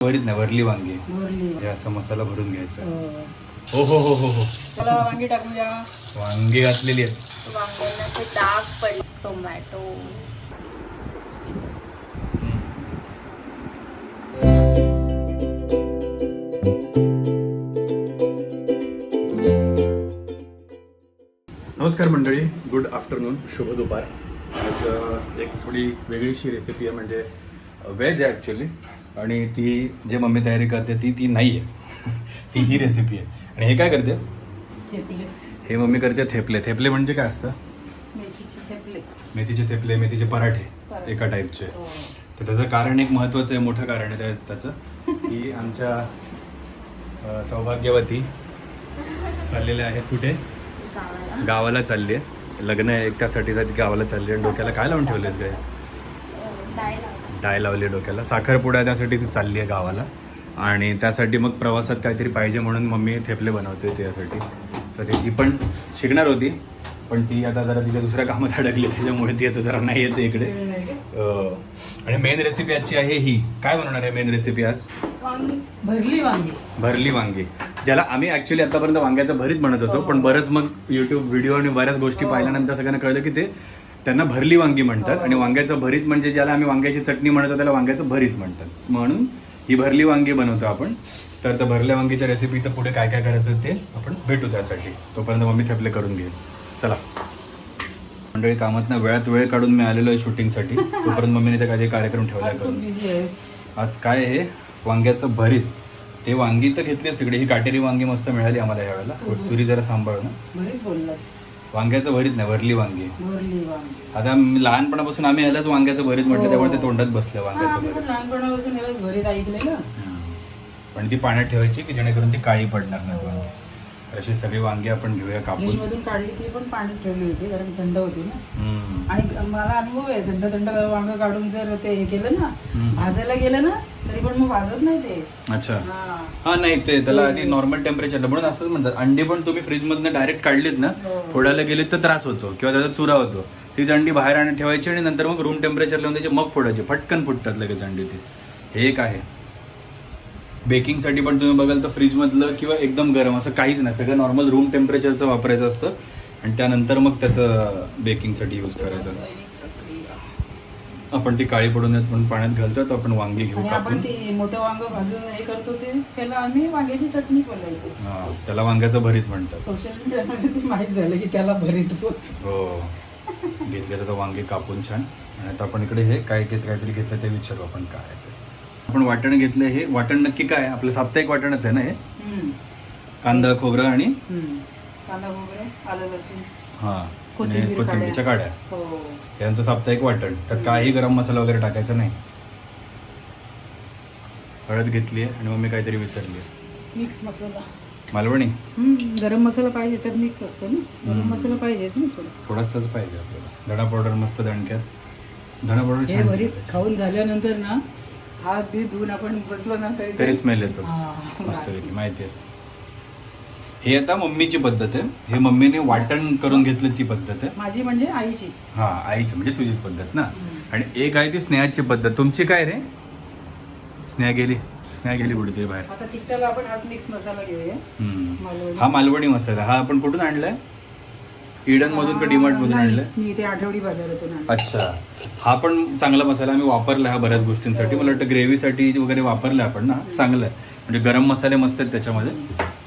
वरीत नाही, वरली वांगी. हे असं मसाला भरून घ्यायचा. हो हो हो हो हो. चला वांगी टाकून द्या. वांगी घातलेली आहेत. वांग्यांना ते डाग पडले. टोमॅटो नमस्कार मंडळी, गुड आफ्टरनून, शुभ दुपार. आज एक थोडी वेगळीशी रेसिपी आहे, म्हणजे व्हेज आहे ॲक्च्युली. आणि ती जे मम्मी तयारी करते ती नाही आहे. ती ही रेसिपी आहे. आणि हे काय करते? थेपले. हे मम्मी करते थेपले. थेपले म्हणजे काय असतं? मेथीचे थेपले. मेथीचे थेपले, मेथीचे पराठे एका टाईपचे. हो. तर त्याचं कारण एक महत्त्वाचं आहे, मोठं कारण आहे त्याचं, की आमच्या सौभाग्यवती चाललेल्या आहेत कुठे? गावाला चालली आहे. लग्न आहे एक त्यासाठीसाठी गावाला चालली आहे. डोक्याला काय लावून ठेवलेस काय? डाय लावली डोक्याला. साखरपुडा त्यासाठी ती चालली आहे गावाला. आणि त्यासाठी मग प्रवासात काहीतरी पाहिजे म्हणून मम्मी थेपले बनवते त्यासाठी. तर ती पण शिकणार होती, पण ती आता जरा तिच्या दुसऱ्या कामात अडकली, त्याच्यामुळे ती आता जरा नाही येते इकडे. आणि मेन रेसिपी आजची आहे ही. काय बनवणार आहे मेन रेसिपी आज? भरली वांगी. भरली वांगी, ज्याला आम्ही ॲक्च्युली आतापर्यंत वांग्याचं भरीत म्हणत होतो, पण बरंच मग यूट्यूब व्हिडिओ आणि बऱ्याच गोष्टी पाहिल्यानंतर सगळ्यांना कळलं की ते त्यांना भरली वांगी म्हणतात. आणि वांग्याचं भरीत म्हणजे ज्याला आम्ही वांग्याची चटणी म्हणतो त्याला वांग्याचं भरीत म्हणतात. म्हणून ही भरली वांगी बनवतो आपण. तर त्या भरल्या वांगीच्या रेसिपीचं पुढे काय काय करायचं ते आपण भेटू त्यासाठी. तोपर्यंत मम्मी थेपले करून घेईल. चला मंडळी, कामातनं वेळात वेळ काढून मी आलेलो आहे शूटिंगसाठी. तोपर्यंत मम्मीने त्या काही कार्यक्रम ठेवला करून. आज काय आहे? वांग्याचं भरीत. ते वांगी तर घेतली सगळी. ही काटेरी वांगी मस्त मिळाली आम्हाला यावेळेला. सुरी जरा सांभाळ ना. भरीत बोललास. वांग्याचं भरीत नाही, वरली वांगी. भरली वांगी. आता लहानपणापासून आम्ही यालाच वांग्याचं भरीत म्हटलं, त्यामुळे ते तोंडात बसलं वांग्याचं आम्ही पण भरीत. लहानपणापासून यालाच भरीत ऐकलेलं. पण ती पाण्यात ठेवायची की जेणेकरून ती काळी पडणार नाही वांगी. तर अशी सगळी वांगी आपण घेऊया कापून. फ्रीजमधून काढली ती पण पाण्यात ठेवली होती, कारण थंड होती ना. आणि मला अनुभव आहे, थंड वांग काढून जर ते हे केलं ना, भाजायला गेलं ना, तरी पण मग भाजत नाही ते. अच्छा. हा नाही, ते त्याला आधी नॉर्मल टेम्परेचरला, म्हणून असंच म्हणतात. अंडी पण तुम्ही फ्रीजमधनं डायरेक्ट काढलीत ना, फोडायला गेलीत तर त्रास होतो किंवा त्याचा चुरा होतो. तीच अंडी बाहेर आणून ठेवायची आणि नंतर मग रूम टेम्परेचरला लावून त्याची मग फोडायची. फटकन फुटतात लगेच अंडी ते. हे एक आहे. बेकिंगसाठी पण तुम्ही बघाल तर फ्रीजमधलं किंवा एकदम गरम असं काहीच नाही, सगळं नॉर्मल रूम टेम्परेचरचं वापरायचं असतं. आणि त्यानंतर मग त्याचं बेकिंगसाठी यूज करायचं. आपण ती काळी पडून पण पाण्यात घालतो. तर आपण वांगी घेऊ कापून. आपण ते मोठं वांग भाजून हे करतो ते, त्याला आम्ही वांग्याची चटणी बोलायची. त्याला वांग्याचं भरीत म्हणतात. सोशल मीडियामध्ये ते माहीत झालं की त्याला भरीत बोल. हो, घेतलेलं तर वांगे कापून छान. आणि आता आपण इकडे हे काहीतरी घेतलं ते विचारू आपण काय आहे ते. आपण वाटण घेतलं. हे वाटण नक्की काय? आपलं साप्ताहिक वाटणच आहे ना हे? कांदा, खोबरं आणि कांदा, खोबरे, आलं, लसूण, कोथिंबीरच्या काड्या. हो. त्यांचं साप्ताहिक वाटण. तर काही गरम मसाला वगैरे टाकायचा नाही. हळद घेतली आहे आणि मग मी काहीतरी विसरली आहे. मिक्स मसाला मालवणी. गरम मसाला पाहिजे, त्यात मिक्स असतो ना. गरम मसाला पाहिजेच ना थोडासाच पाहिजे आपल्याला. धणा पावडर मस्त दणक्यात. धणा पावडर हे भरीत खाऊन झाल्यानंतर ना, हात बी धुवून आपण बसलो ना तरी स्मेल येतो मस्त. माहिती आहे. हे आता मम्मीची पद्धत आहे. हे मम्मीने वाटण करून घेतलं ती पद्धत आहे. माझी म्हणजे आईची. हा, आईची म्हणजे तुझीच पद्धत ना. आणि एक आहे ती स्नेहाची पद्धत. तुमची काय रे? स्नेहा गेली कुठे बाहेर. आता तिखटाला आपण आज मिक्स मसाला घेऊया. हा मालवणी मसाला. हा आपण कुठून आणलाय? ईडन मधून का डीमार्ट मधून आणलाय? मी ते आठवडी बाजारातून आणलं. अच्छा. हा पण चांगला मसाला आम्ही वापरला हा बऱ्याच गोष्टींसाठी. मला वाटतं ग्रेव्हीसाठी वगैरे वापरला आपण ना. चांगला आहे. म्हणजे गरम मसाले मस्त आहेत त्याच्यामध्ये.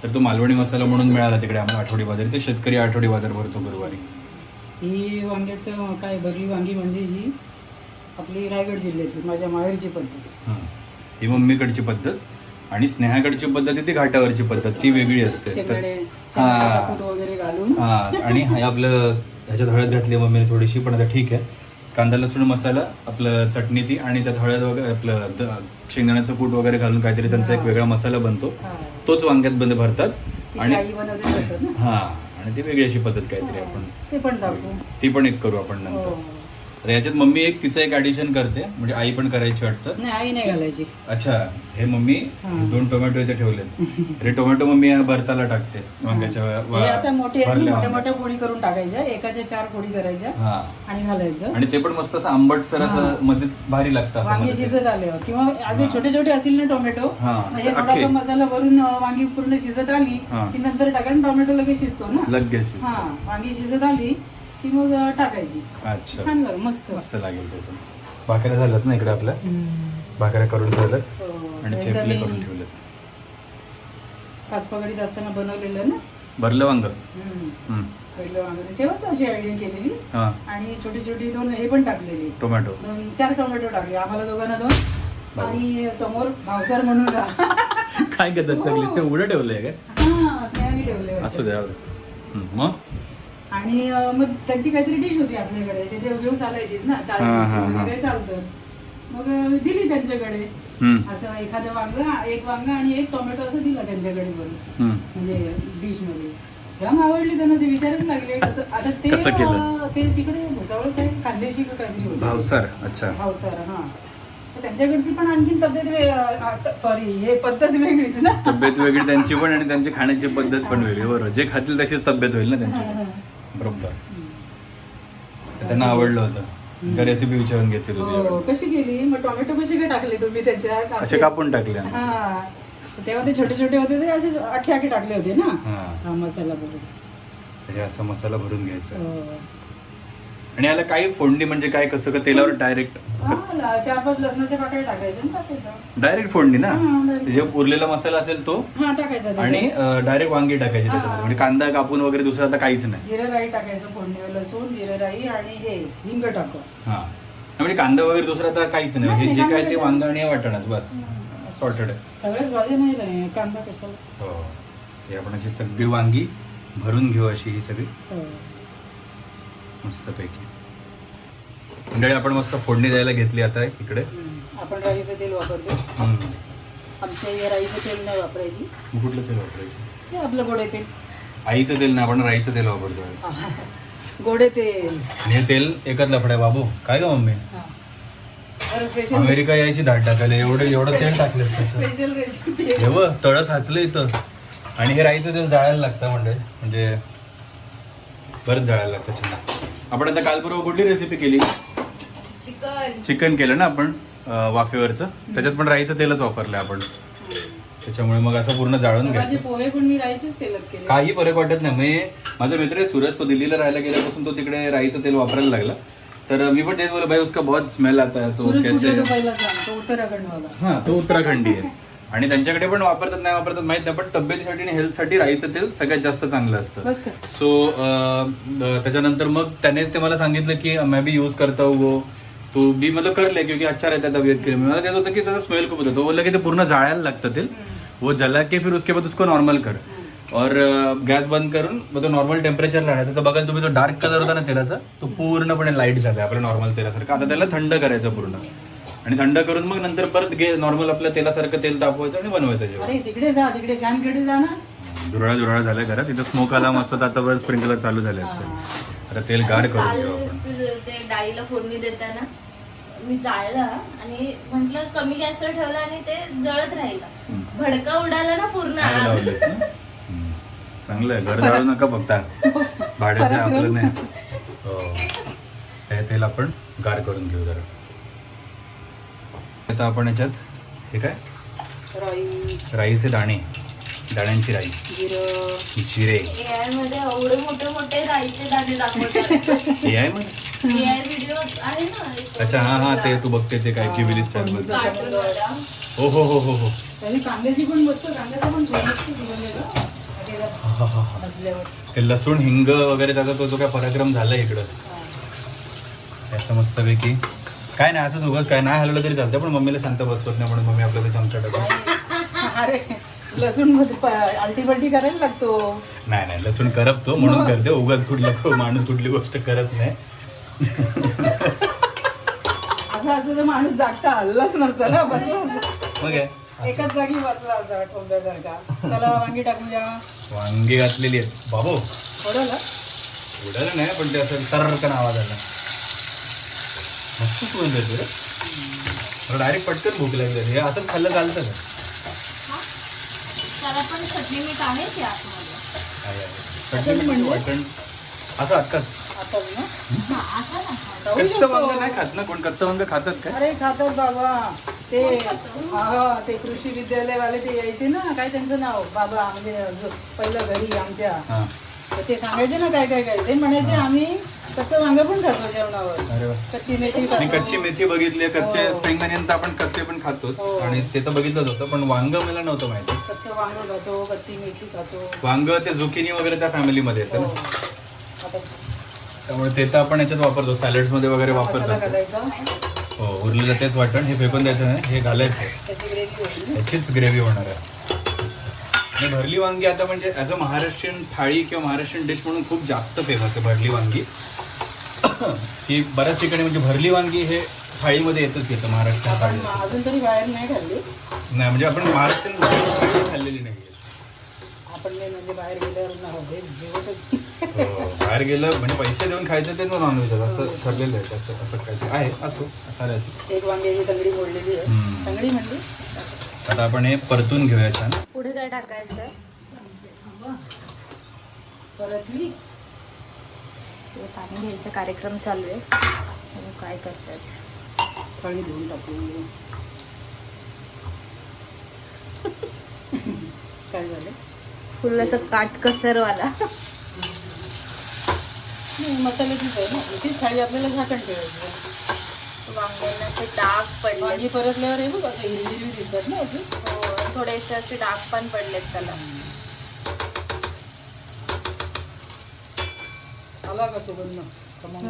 तर तो मालवणी मसाला म्हणून मिळाला तिकडे आम्हाला आठवडी बाजार. ते शेतकरी आठवडी बाजार भरतो गुरुवारी. ही वांग्याचं काय, भरली वांगी म्हणजे ही आपली रायगड जिल्ह्यातली माझ्या माहेरची पद्धत. ही मम्मीकडची पद्धत. आणि स्नेहाकडची पद्धत आहे ती घाटावरची पद्धत. ती वेगळी असते. वगैरे घालून. आणि आपलं ह्याच्यात हळद घातली मम्मीने थोडीशी, पण आता ठीक आहे. कांदा लसूण मसाला, आपलं चटणी ती, आणि त्यात हळद वगैरे, आपलं शेंगदाण्याचं कूट वगैरे घालून काहीतरी त्यांचा एक वेगळा मसाला बनतो. तोच वांग्यात भरतात. आणि हा, आणि ती वेगळी अशी पद्धत काहीतरी आपण ते पण टाकू. ती पण एक करू आपण नंतर. आता याच्यात मम्मी एक तिचं एक ऍडिशन करते, म्हणजे आई पण करायची वाटतं. नाही आई नाही घालायची. अच्छा, हे मम्मी हा. 2 टोमॅटो इथे ठेवलेत. हे टोमॅटो मम्मी भरताला टाकते वांग्याच्या हे आता मोठे आहेत ना, भरल्या मोठ्या वांग्यात. मोठ्या फोडी करून टाकायच्या, एकाच्या 4 फोडी करायच्या हा, आणि घालायचं. आणि ते पण मस्त असं आंबटसर हा. असं मध्येच भारी लागतं असं वांगी मध्ये ते. शिजत आल्यावर किंवा आधी हा. छोटे छोटे असतील ना टोमॅटो, हा, मग हे अख्खे. थोडासा मसाला भरून वांगी पूर्ण शिजत आली हा. की नंतर टाकायला टोमॅटो लगेच शिजतो ना. लगेच शिजतं. हा, वांगी शिजत आली की मग टाकायची. अच्छा, छान लागेल, मस्त. मस्त लागेल ते पण. भाकऱ्या झाल्यात ना इकडे आपल्या, भाकऱ्या करून ठेवल्यात हो. आणि एकदा थेपले मी करून ठेवलेत. कासपगडीत असताना बनवलेलं ना. भरलं वांग. पहिलं वांगे तेव्हाच अशी आयडिया केलेली हा, आणि छोटी छोटी 2 हे पण टाकलेली, टोमॅटो. 4 टोमॅटो टाकले, आम्हाला दोघांना 2 आणि समोर भावसार म्हणून काय गदत चांगलीस, ते उघडं ठेवलंय काय? हा, स्नेहाने ठेवले होते. असू द्या. मग आणि मग त्यांची काहीतरी डिश होती आपल्याकडे, ते देव घेऊन चालायचीच ना, हा, हा, हा. चालती काय चालतं. मग दिली त्यांच्याकडे असं एखादं एक वांग आणि 1 टोमॅटो असं दिला त्यांच्याकडे बनवून, म्हणजे डिश मध्ये. जाम आवडली त्यांना, ते विचारायला लागले कसं. आता कसं केलं? ते तिकडे भुसावळ काय खानदेशी का काहीतरी होतं. भावसार. अच्छा, भावसार. हा, तर त्यांच्याकडची पण आणखी तब्येत सॉरी हे पद्धत वेगळीच ना. तब्येत वेगळी त्यांची पण आणि त्यांची खाण्याची पद्धत पण वेगळी. बरोबर, जे खातील तशीच तब्येत होईल ना त्यांची. बरोबर. तर त्यांना आवडलं होतं. का रेसिपी विचारून घेतली हो, तुझी? कशी केली मग? टोमॅटो कसे काय टाकले तुम्ही त्याच्यात? असे कापून टाकले. हा, तेव्हा ते छोटे छोटे होते, ते असे आखे टाकले होते ना. हा, हा, मसाला भरून. हे असं मसाला भरून घ्यायचा. हो. आणि याला काही फोडणी म्हणजे काय, कसं का तेलावर डायरेक्ट? हा, 4-5 लसणाच्या पाकळ्या टाकायच्या आणि टाकायचं. डायरेक्ट फोडणी ना. हा, direct. जे उरलेला मसाला असेल तो हा, टाकायचा आणि त्याच्यात. डायरेक्ट वांगी टाकायची हा. त्याच्यामध्ये. म्हणजे कांदा कापून वगैरे दुसरं आता काहीच नाही. जिरं राई टाकायचं फोडणीवर, लसूण जिरं राई आणि हे हिंग टाकू. हा, म्हणजे कांदा वगैरे दुसरं आता काहीच नाही. नाही, हे जे कांदा काय ते कशाला? वांगा आणि वाटणच बस. सॉर्टेड आहे. सगळ्याच भाज्या नाही, कांदा कशाला. हो, ते आपण अशी सगळी वांगी भरून घेऊ, अशी ही सगळी हो. मस्तपैकी. मंडळी आपण मस्त फोडणी द्यायला घेतली आता इकडे. आपण राईचं तेल वापरतो. आमच्या या राईचं तेल नाही वापरायची, मग कुठलं तेल वापरायचं? हे आपलं गोडे तेल. आईचं तेल ना, आपण राईचं तेल वापरतो आज. गोडे तेल. आणि हे तेल एकच लफडा बाबू. काय ग मम्मी, स्पेशल अमेरिका यायची धाड टाकायला एवढं तेल टाकलं त्याचं. Special recipe. हे बघ, तळं साचलं इथं. आणि हे राईचं तेल जाळायला लागतं म्हणजे बरंच जाळायला लागतं छान. आपण आता काल परवा कुठली रेसिपी केली? चिकन केलं ना आपण वाफेवरचं. त्याच्यात पण राईचं तेलच वापरलं आपण. त्याच्यामुळे मग असं पूर्ण जाळून माझे घ्यायचं. पोहे पण मी राईचेच तेलात केले. काही फरक वाटत नाही. मी माझा मित्र आहे सूरज, तो दिल्लीला राहायला गेल्यापासून तो तिकडे राईचं तेल वापरायला लागला. तर मी पण तेच बोला, भाई उसका बहुत स्मेल आता है. तो सूरज कैसे? कुठला तो पहिला सांग, तो उत्तराखंडवाला. हा, तो उत्तराखंडी आहे. आणि त्यांच्याकडे पण वापरतात नाही वापरतात माहित नाही, पण तब्येतीसाठी आणि हेल्थसाठी राईचं तेल सगळ्यात जास्त चांगलं असतं. बस का? सो त्याच्यानंतर मग त्याने ते मला सांगितलं की मैं भी यूज करता हूँ वो, तो भी मतलब कर ले क्योंकि अच्छा रहता है तबीयत के लिए. मला तेच होतं की त्याचा स्मेल खूप होता. तो बोलला की ते पूर्ण जाळायला लागतं तेल. वो जला के फिर उसके बाद उसको नॉर्मल कर और गॅस बंद करून मग तो नॉर्मल टेम्परेचर आणायचं. तर बघाल तुम्ही, जो डार्क कलर होता ना तेलाचा, तो पूर्णपणे लाईट झाला आपल्या नॉर्मल तेलासारखं. आता त्याला थंड करायचं पूर्ण, आणि थंड करून मग नंतर परत नॉर्मल आपल्या तेलासारखं तेल तापवायचं आणि बनवायचं जेवण. अरे तिकडे जा, तिकडे फॅनकडे जा ना. धुराळा झाल्या घरात. तिथं स्मोक आला मस्त, आता परत स्प्रिंकलर चालू झाले असते. आता तेल गार करून घेऊ आपण. ते डाळीला फोडणी देताना मी जाळलं आणि म्हटलं कमी गॅसवर ठेवलं आणि ते जळत राहिलं. भडका उडाला ना पूर्ण आग आग. लावलीस ना? चांगलं आहे. घर जाळू नका फक्त, भाड्याचं आपलं नाही. हो, हे तेल आपण गार करून घेऊ जरा. आता आपण याच्यात हे काय, राई, राईचे दाणे, दाण्यांची राई, जिरं, जिरे. AI मध्ये एवढे मोठे मोठे राईचे दाणे दाखवतात. हे आहे मग. AI व्हिडिओ आहे ना एक. अच्छा, हा ते तू बघते ते काय जिबिली स्टाईल मध्ये. कार्टून वाला. हो हो हो हो हो. त्याची कांद्याची पण बसतो, कांद्याचा पण असल्यावर. ते लसूण हिंग वगैरे त्याचा तो जो काय पराक्रम झाला इकडं, त्याचं मस्तपैकी. काय नाही, असंच उगाच काय नाही हलवलं तरी चालतं, पण मम्मीला शांत बसवत नाही म्हणून मम्मी आपल्याला चमचा टाकतो. अरे लसूण मध्ये आलटी पलटी करायला लागतो. नाही, लसूण करपतो म्हणून करते. उगाच कुठला माणूस कुठली गोष्ट करत नाही. असं असं तर माणूस जागता हल्लाच नसता ना, बसला असता. मग काय, एकाच जागी बसला असता ठोंब्यासारखा. चला वांगी टाकूया. वांगी घातलेली आहेत बाबू. बरोबर. उडालं नाही, पण ते असं तरकन आवाज आला. मस्त सुगंध येतो रे. मला डायरेक्ट पटकन भूक लागली. हे असंच खाल्लं चालतं का? त्याला पण चटणी मीठ आहे ते आतमध्ये. चटणी मीठ वाटण असं अक्काच. आताच ना हा, आता ना. खाऊ कच्चं शकतो. वांग नाही खात ना कोण? कच्चं वांग खातात काय? अरे खातात बाबा. ते हा ते कृषी विद्यालयवाले ते यायचे ना, काय त्यांचं नाव बाबा, म्हणजे पहिलं घरी आमच्या, हां. तर ते सांगायचे ना काय काय काय, ते म्हणायचे आम्ही कच्चं वांग पण खातो जेवणावर, अरे वा. कच्ची मेथी मी खातो. कच्ची मेथी बघितली, कच्चे हो. स्प्रिंग अनियन तर आपण कच्चे पण खातोच हो. आणि ते तर बघितलंच होतं, पण वांग मला नव्हतं माहिती. कच्चं वांग खातो, कच्ची मेथी खातो. वांग ते झुकिनी वगैरे त्या फॅमिलीमध्ये येतं हो. ना, आता त्यामुळे ते तर आपण याच्यात वापरतो, सॅलड्स मध्ये वगैरे मसाला वापरतो. घालायचा, हो, उरलेलं तेच वाटण हे फेकून द्यायचं नाही, हे घालायचं, त्याची ग्रेव्ही होईल ना. याचीच ग्रेव्ही होणार आहे. आणि भरली वांगी आता म्हणजे ॲज अ महाराष्ट्रीयन थाळी किंवा महाराष्ट्रीयन डिश म्हणून खूप जास्त फेमस आहे भरली वांगी. की बऱ्याच ठिकाणी म्हणजे भरली वांगी हे थाळीमध्ये येतं महाराष्ट्रीयन आपण थाळी. अजून तरी बाहेर नाही खाल्ली, नाही म्हणजे आपण महाराष्ट्रीयन थाळी खाल्लेली नाही. आपण नाही, म्हणजे बाहेर गेल्यावर ना होते जेवतच. बाहेर गेलं म्हणजे पैसे देऊन खायचं ते नॉनव्हेज असं ठरलेलं आहे. असं असं काही आहे, असो चालेल. एक वांग्याची तंगडी मोडलेली आहे. हम्म. तंगडी म्हणजे आता आपण हे परतून घेऊया छान. पुढे काय टाकायचं? परतली ते पाणी घ्यायचा कार्यक्रम चालू आहे. आणि काय करतात? थळी धुवून टाकू. काय झालं? फुल असं काटकसरवाला. नाही, मसाल्याचीच आहे ना, तीच थाळी आपल्याला झाकण ठेवायचं. वांग्यांना असे डाग पडले. वांगी परतल्यावर हे बघ असं हिरवी हिरवी दिसतात ना अजून. थोडेसे असे डाग पण पडलेत त्याला. आला का सुगंध खमंग.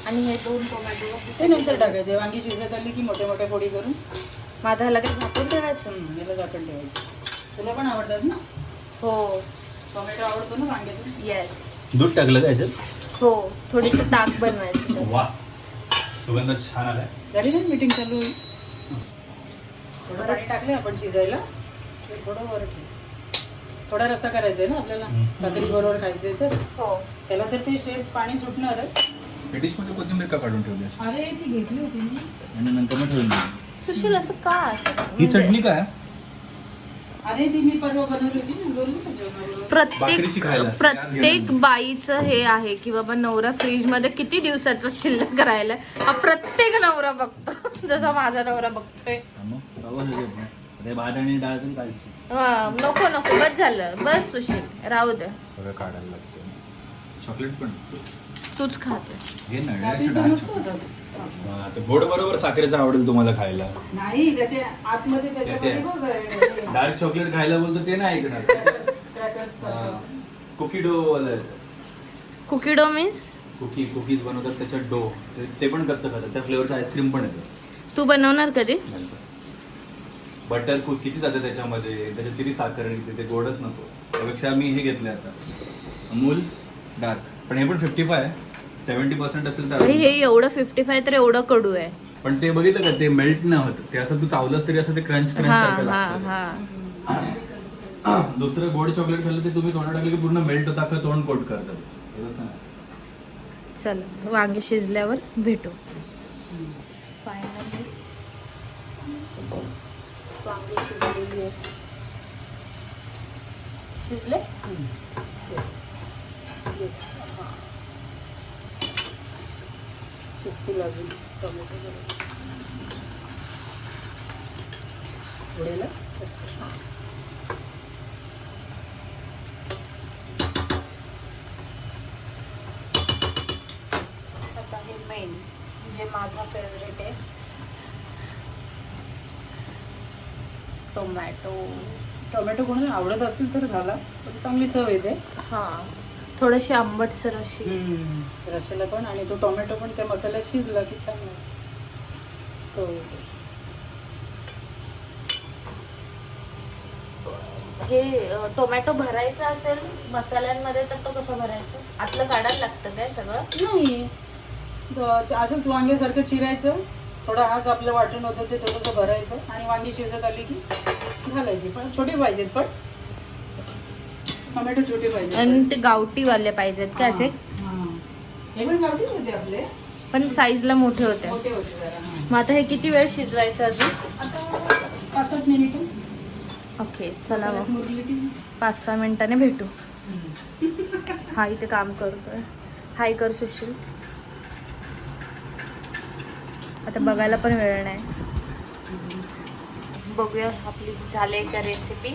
आणि हे 2 टोमॅटो ते नंतर टाकायचे. वांगी शिजत आली की मोठ्या मोठ्या फोडी करून माझा ह्याला काही झाकून ठेवायचं. याला झाकण ठेवायचं. तुला पण आवडतात ना हो. टोमॅटो? आवडतो ना वांग्यातून? येस. दूध टाकलं का याच्यात? हो, थोडीसं ताक बनवायचं त्याचं. वा, सुगंध छान आलाय. झाली ना मीटिंग चालू होईल. थोडं पाणी टाकले आपण शिजायला, ते थोडं वर ठेव. थोडा रस्सा करायचा आहे ना आपल्याला, भाकरी बरोबर खायचंय तर हो. त्याला तर ते शेत पाणी सुटणारच. या डिशमध्ये कोथिंबीर का काढून ठेवली अशी? अरे ती घेतली होती मी. आणि नंतर मग ठेवून दिली. सुशील असं का असं? ही चटणी काय? अरे ती मी परवा बनवली होती ना, बोलली ना जेवणाबरोबर. भाकरीशी खायला. प्रत्येक बाईचं हे आहे की बाबा नवरा फ्रीज मध्ये किती दिवसाचं शिल्लक राहिलं. हा प्रत्येक नवरा बघतो. जसा माझा नवरा बघतोय. भात आणि डाळ पण काढची. हा, नको नको, बस झालं, बस सुशील, राहू दे. सगळं काढायला लागतं. चॉकलेट पण तूच खाते. हे नाही रात्रीचं मस्त होतं. गोड बरोबर साखरेचं आवडेल तुम्हाला खायला. नाही ते आतमध्ये त्याच्यामध्ये बघ डार्क चॉकलेट खायला बोलतो ते नाही ऐकणार. क्रॅकर्स कुकी डो वाला कुकी डो मीन्स कुकीज बनवतात त्याच्यात डो, ते पण कच्चं खातात. त्या फ्लेवरचं आईस्क्रीम पण येतं. तू बनवणार कधी? बटर किती जातं त्याच्यामध्ये, त्याच्यात किती साखर निघते, ते गोडच नको. त्यापेक्षा मी हे घेतलं आता अमूल डार्क, पण हे पण 55 70% असेल तर. हे एवढं 55 तर एवढं कडू आहे. पण ते बघितलं का, ते मेल्ट न होत, ते असं तू चावलंस तरी असं ते क्रंच क्रंच हा सारखं हा लागतं. हा. दुसरं गोड चॉकलेट खाल्लं ते तुम्ही तोंडात टाकलं की पूर्ण मेल्ट होतं, अख्खं तोंड कोट करतं. तसं नाही. चला, वांगे शिजल्यावर भेटू. फायनली वांगे शिजलेली आहेत. शिजले? शिजतील अजून टोमॅटो उडेल. आता हे मेन जे माझा फेवरेट आहे, टोमॅटो कोणाला आवडत असेल तर घाला, पण चांगली चव येते. हा, थोडीशी आंबटसर अशी. रशाला पण, आणि तो टोमॅटो पण त्या मसाल्यात शिजला की छान चव येते. हे टोमॅटो भरायचा असेल मसाल्यांमध्ये तर तो कसं भरायचं? आतलं काढायला लागतं काय सगळं? नाही, असंच वांग्यासारखं चिरायचं, थोडं आज आपलं वाटण होतं ते थोडंसं भरायचं, आणि वांगी शिजत आली की घालायची. पण छोटी पाहिजेत, पण टोमॅटो छोटे पाहिजे. आणि ते गावठी वाले पाहिजेत का असे? हां. हे पण गावठीच होते आपले, पण साईजला मोठे होते. मोठे होते जरा. हां. मग आता हे किती वेळ शिजवायचं अजून? आता 5-7 मिनिटं. ओके चला मग मुरली की 5-6 मिनिटाने भेटू. हा इथे काम करतोय. हाय कर सुशील. आता बघायला पण वेळ नाही. बघूया आपली झाले का रेसिपी.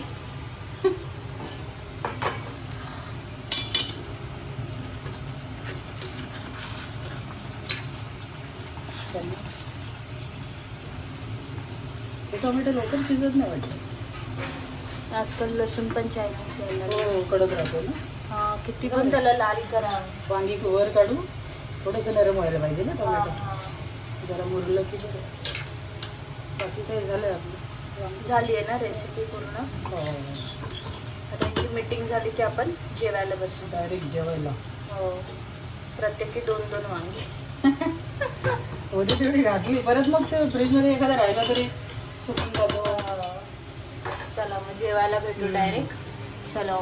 ते टोमॅटो लवकर शिजत नाही वाटतं. आजकाल लसूण पण चायनीज यायला लागलं. हो, कडक राहतो ना. हा, किती पण त्याला लाल करा. वांगी वर काढू, थोडंसं नरम व्हायला पाहिजे ना हा, टोमॅटो. हा. जरा मुरलं की बरं. बाकी काय झालं आपलं वांगी. झाली आहे ना रेसिपी पूर्ण. हो, आता यांची मीटिंग झाली की आपण जेवायला बसू. डायरेक्ट जेवायला. हो, प्रत्येकी 2-2 वांगी. होते तेवढी घातली, परत मग ते फ्रीजमध्ये एखादा राहिला तरी सुकून जातो. चला मग जेवायला भेटू डायरेक्ट. चलो.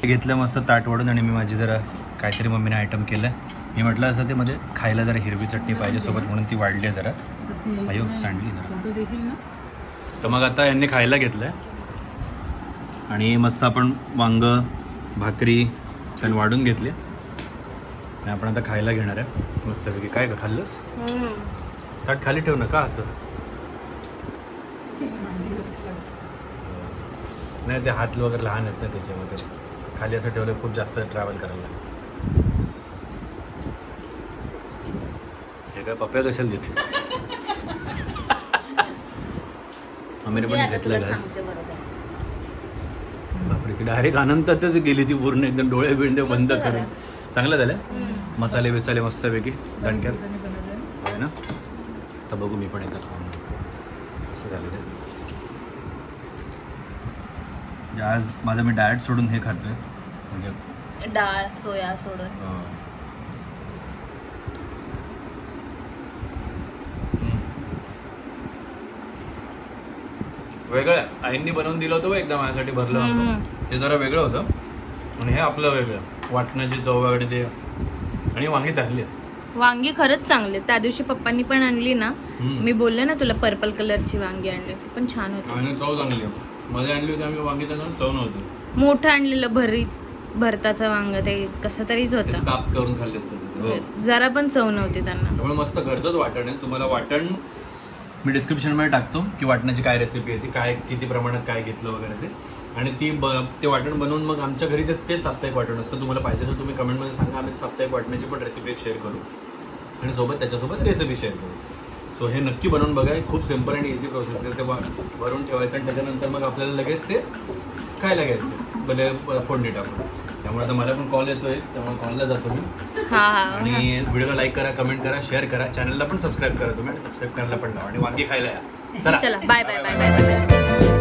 घेतलं मस्त ताट वाढून आणि मी माझी जरा काहीतरी मम्मीने आयटम केलं. मी म्हटलं असं ते मध्ये खायला जरा हिरवी चटणी पाहिजे सोबत म्हणून ती वाढली आहे जरा. अयो सांडली जरा. फोटो देशील ना? तर मग आता यांनी खायला घेतलं आणि मस्त आपण वांग भाकरी छान वाढून घेतली आणि आपण आता खायला घेणार आहे मस्तपैकी. काय खाल्लंस? ताट खाली ठेव ना का असं? नाही ते हात वगैरे लहान आहेत ना त्याच्यामध्ये, खाली असं ठेवलं खूप जास्त ट्रॅव्हल करायला लागतं. हे काय पप्प्या कशाला देते? आम्ही पण घेतलं घास. बापरे, ती डायरेक्ट आनंदातच गेली ती पूर्ण एकदम डोळे बिळणे बंद करून. चांगलं झालं. मसाले बिसाले मस्तपैकी दणक्यात आहे ना. तर बघू मी पण एकदा खाऊन असं झालं ते. आज माझा मी डाएट सोडून हे खातोय म्हणजे डाळ सोया सोडून. वेगळं आईंनी बनवून दिलं होतं एकदा माझ्यासाठी भरलं होतं, ते जरा वेगळं होतं आणि हे आपलं वेगळं. वाटण्याची चव वगैरे ते आणि वांगी चांगली आहेत. वांगी खरंच चांगले. त्या दिवशी पप्पांनी पण आणली ना, मी बोलले ना तुला पर्पल कलरची वांगी आणली, ती पण छान होती. आणि चव चांगली आहे. मध्ये आणली होती आम्ही वांगी, चांगली चव नव्हती. मोठं आणलेलं भरताचं वांग ते कसं तरीच होतं. काप करून खाल्लेस तसं जरा पण चव नव्हती त्यांना. त्यामुळे मस्त घरचंच वाटण आहे. तुम्हाला वाटण मी डिस्क्रिप्शनमध्ये टाकतो की वाटणाची काय रेसिपी आहे ती, काय किती प्रमाणात काय घेतलं वगैरे ते. आणि ते वाटण बनवून मग आमच्या घरी तेच साप्ताहिक वाटण असतं. तुम्हाला पाहिजे तर तुम्ही कमेंटमध्ये सांगा, आम्ही साप्ताहिक वाटण्याची पण रेसिपी शेअर करू आणि सोबत त्याच्यासोबत रेसिपी शेअर करू. सो हे नक्की बनवून बघा. खूप सिम्पल आणि इझी प्रोसेस आहे. ते भरून ठेवायचं आणि त्याच्यानंतर मग आपल्याला लगेच ते खायला घ्यायचं भले फोडणी टाकून. त्यामुळे आता मला पण कॉल येतोय, त्यामुळे कॉलला जातो मी. आणि व्हिडिओला लाईक करा, कमेंट करा, शेअर करा, चॅनलला पण सबस्क्राईब करा तुम्ही आणि सबस्क्राईब करायला पण लावा आणि वांगी खायला या. चला bye bye bye bye bye.